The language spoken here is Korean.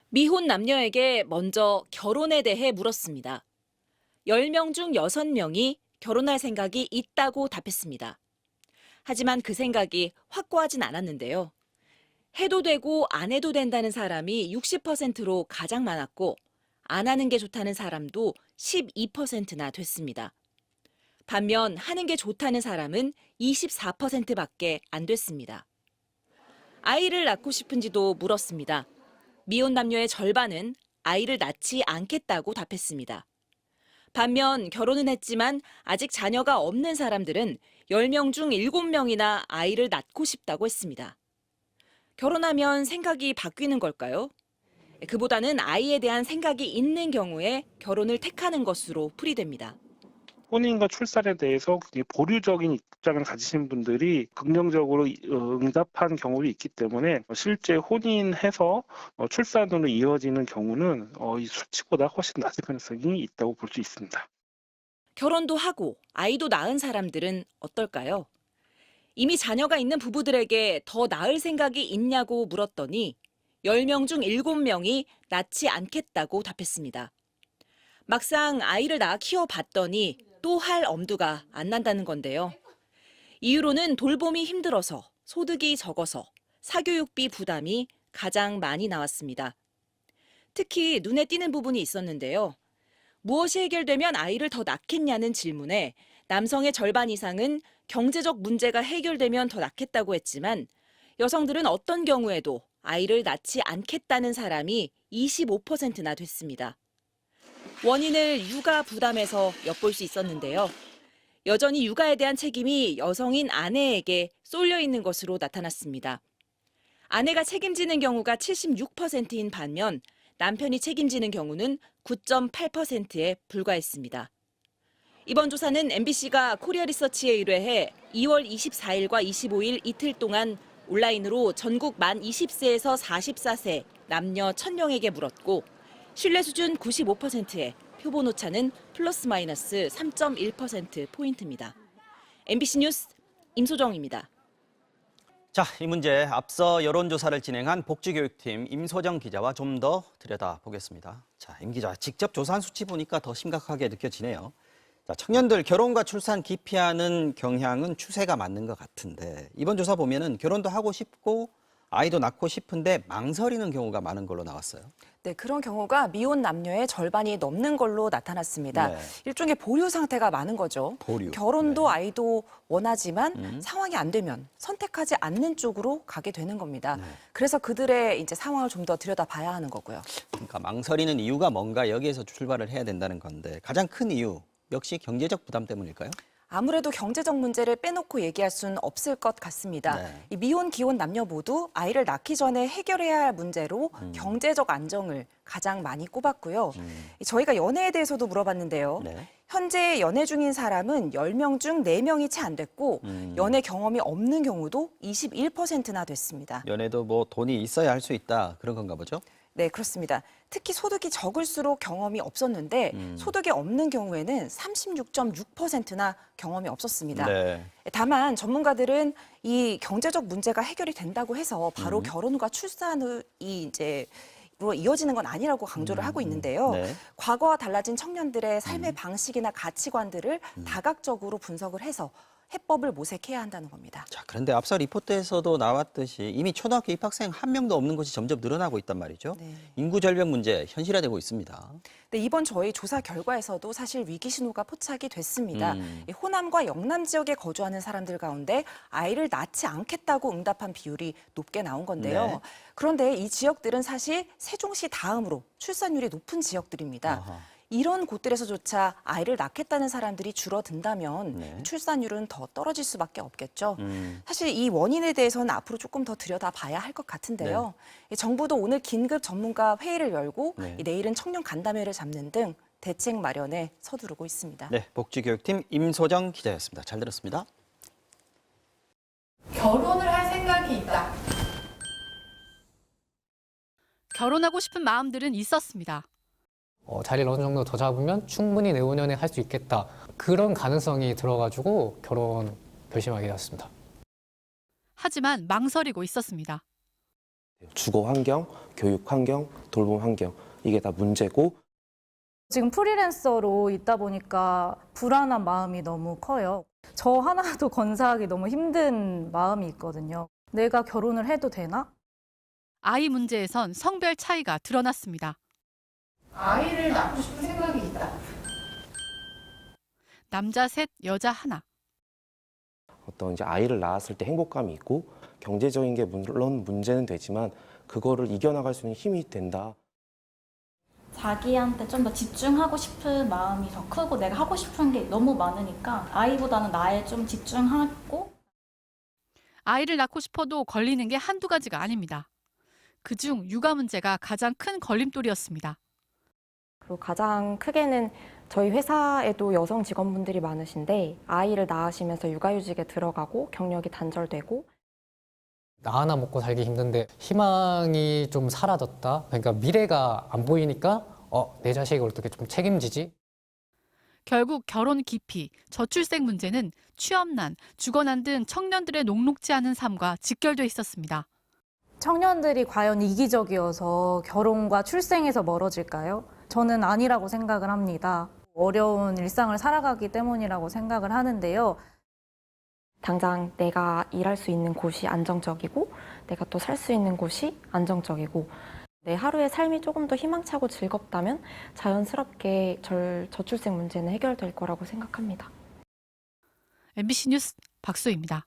미혼 남녀에게 먼저 결혼에 대해 물었습니다. 10명 중 6명이 결혼할 생각이 있다고 답했습니다. 하지만 그 생각이 확고하진 않았는데요. 해도 되고 안 해도 된다는 사람이 60%로 가장 많았고, 안 하는 게 좋다는 사람도 12%나 됐습니다. 반면 하는 게 좋다는 사람은 24%밖에 안 됐습니다. 아이를 낳고 싶은지도 물었습니다. 미혼 남녀의 절반은 아이를 낳지 않겠다고 답했습니다. 반면 결혼은 했지만 아직 자녀가 없는 사람들은 10명 중 7명이나 아이를 낳고 싶다고 했습니다. 결혼하면 생각이 바뀌는 걸까요? 그보다는 아이에 대한 생각이 있는 경우에 결혼을 택하는 것으로 풀이됩니다. 혼인과 출산에 대해서 굉장히 보류적인 입장을 가지신 분들이 긍정적으로 응답한 경우도 있기 때문에 실제 혼인해서 출산으로 이어지는 경우는 이 수치보다 훨씬 낮을 가능성이 있다고 볼 수 있습니다. 결혼도 하고 아이도 낳은 사람들은 어떨까요? 이미 자녀가 있는 부부들에게 더 낳을 생각이 있냐고 물었더니 10명 중 7명이 낳지 않겠다고 답했습니다. 막상 아이를 낳아 키워봤더니 또 할 엄두가 안 난다는 건데요. 이유로는 돌봄이 힘들어서, 소득이 적어서, 사교육비 부담이 가장 많이 나왔습니다. 특히 눈에 띄는 부분이 있었는데요. 무엇이 해결되면 아이를 더 낳겠냐는 질문에 남성의 절반 이상은 경제적 문제가 해결되면 더 낳겠다고 했지만, 여성들은 어떤 경우에도 아이를 낳지 않겠다는 사람이 25%나 됐습니다. 원인을 육아 부담에서 엿볼 수 있었는데요. 여전히 육아에 대한 책임이 여성인 아내에게 쏠려 있는 것으로 나타났습니다. 아내가 책임지는 경우가 76%인 반면 남편이 책임지는 경우는 9.8%에 불과했습니다. 이번 조사는 MBC가 코리아 리서치에 의뢰해 2월 24일과 25일 이틀 동안 온라인으로 전국 만 20세에서 44세 남녀 1000명에게 물었고, 신뢰 수준 95%에 표본 오차는 플러스 마이너스 3.1%포인트입니다. MBC 뉴스 임소정입니다. 자, 이 문제 앞서 여론조사를 진행한 복지교육팀 임소정 기자와 좀 더 들여다보겠습니다. 자, 임 기자, 직접 조사한 수치 보니까 더 심각하게 느껴지네요. 자, 청년들 결혼과 출산 기피하는 경향은 추세가 맞는 것 같은데 이번 조사 보면은 결혼도 하고 싶고 아이도 낳고 싶은데 망설이는 경우가 많은 걸로 나왔어요. 네, 그런 경우가 미혼 남녀의 절반이 넘는 걸로 나타났습니다. 네. 일종의 보류 상태가 많은 거죠. 보류. 결혼도 네. 아이도 원하지만 상황이 안 되면 선택하지 않는 쪽으로 가게 되는 겁니다. 네. 그래서 그들의 이제 상황을 좀 더 들여다봐야 하는 거고요. 그러니까 망설이는 이유가 뭔가 여기에서 출발을 해야 된다는 건데 가장 큰 이유 역시 경제적 부담 때문일까요? 아무래도 경제적 문제를 빼놓고 얘기할 수는 없을 것 같습니다. 네. 이 미혼, 기혼 남녀 모두 아이를 낳기 전에 해결해야 할 문제로 경제적 안정을 가장 많이 꼽았고요. 저희가 연애에 대해서도 물어봤는데요. 네. 현재 연애 중인 사람은 10명 중 4명이 채 안 됐고 연애 경험이 없는 경우도 21%나 됐습니다. 연애도 뭐 돈이 있어야 할 수 있다 그런 건가 보죠? 네, 그렇습니다. 특히 소득이 적을수록 경험이 없었는데 소득이 없는 경우에는 36.6%나 경험이 없었습니다. 네. 다만 전문가들은 이 경제적 문제가 해결이 된다고 해서 바로 결혼과 출산이 로 이어지는 건 아니라고 강조를 하고 있는데요. 네. 과거와 달라진 청년들의 삶의 방식이나 가치관들을 다각적으로 분석을 해서 해법을 모색해야 한다는 겁니다. 자, 그런데 앞서 리포트에서도 나왔듯이 이미 초등학교 입학생 한 명도 없는 곳이 점점 늘어나고 있단 말이죠. 네. 인구 절벽 문제 현실화되고 있습니다. 네, 이번 저희 조사 결과에서도 사실 위기 신호가 포착이 됐습니다. 이 호남과 영남 지역에 거주하는 사람들 가운데 아이를 낳지 않겠다고 응답한 비율이 높게 나온 건데요. 네. 그런데 이 지역들은 사실 세종시 다음으로 출산율이 높은 지역들입니다. 아하. 이런 곳들에서조차 아이를 낳겠다는 사람들이 줄어든다면 네. 출산율은 더 떨어질 수밖에 없겠죠. 사실 이 원인에 대해서는 앞으로 조금 더 들여다봐야 할 것 같은데요. 이 정부도 오늘 긴급 전문가 회의를 열고 네. 이 내일은 청년 간담회를 잡는 등 대책 마련에 서두르고 있습니다. 네, 복지교육팀 임소정 기자였습니다. 잘 들었습니다. 결혼을 할 생각이 있다. 결혼하고 싶은 마음들은 있었습니다. 자리를 어느 정도 더 잡으면 충분히 내후년에 할 수 있겠다. 그런 가능성이 들어가지고 결혼 결심하게 되었습니다. 하지만 망설이고 있었습니다. 주거 환경, 교육 환경, 돌봄 환경 이게 다 문제고 지금 프리랜서로 있다 보니까 불안한 마음이 너무 커요. 저 하나도 건사하기 너무 힘든 마음이 있거든요. 내가 결혼을 해도 되나? 아이 문제에선 성별 차이가 드러났습니다. 아이를 낳고 싶은 생각이 있다. 남자 셋, 여자 하나. 어떤 이제 아이를 낳았을 때 행복감이 있고 경제적인 게 물론 문제는 되지만 그거를 이겨나갈 수 있는 힘이 된다. 자기한테 좀 더 집중하고 싶은 마음이 더 크고 내가 하고 싶은 게 너무 많으니까 아이보다는 나에 좀 집중하고 아이를 낳고 싶어도 걸리는 게 한두 가지가 아닙니다. 그중 육아 문제가 가장 큰 걸림돌이었습니다. 그리고 가장 크게는 저희 회사에도 여성 직원분들이 많으신데 아이를 낳으시면서 육아휴직에 들어가고 경력이 단절되고 나 하나 먹고 살기 힘든데 희망이 좀 사라졌다. 그러니까 미래가 안 보이니까 내 자식을 어떻게 좀 책임지지? 결국 결혼 기피, 저출생 문제는 취업난, 주거난 등 청년들의 녹록지 않은 삶과 직결돼 있었습니다. 청년들이 과연 이기적이어서 결혼과 출생에서 멀어질까요? 저는 아니라고 생각을 합니다. 어려운 일상을 살아가기 때문이라고 생각을 하는데요. 당장 내가 일할 수 있는 곳이 안정적이고 내가 또 살 수 있는 곳이 안정적이고 내 하루의 삶이 조금 더 희망차고 즐겁다면 자연스럽게 저출생 문제는 해결될 거라고 생각합니다. MBC 뉴스 박소희입니다.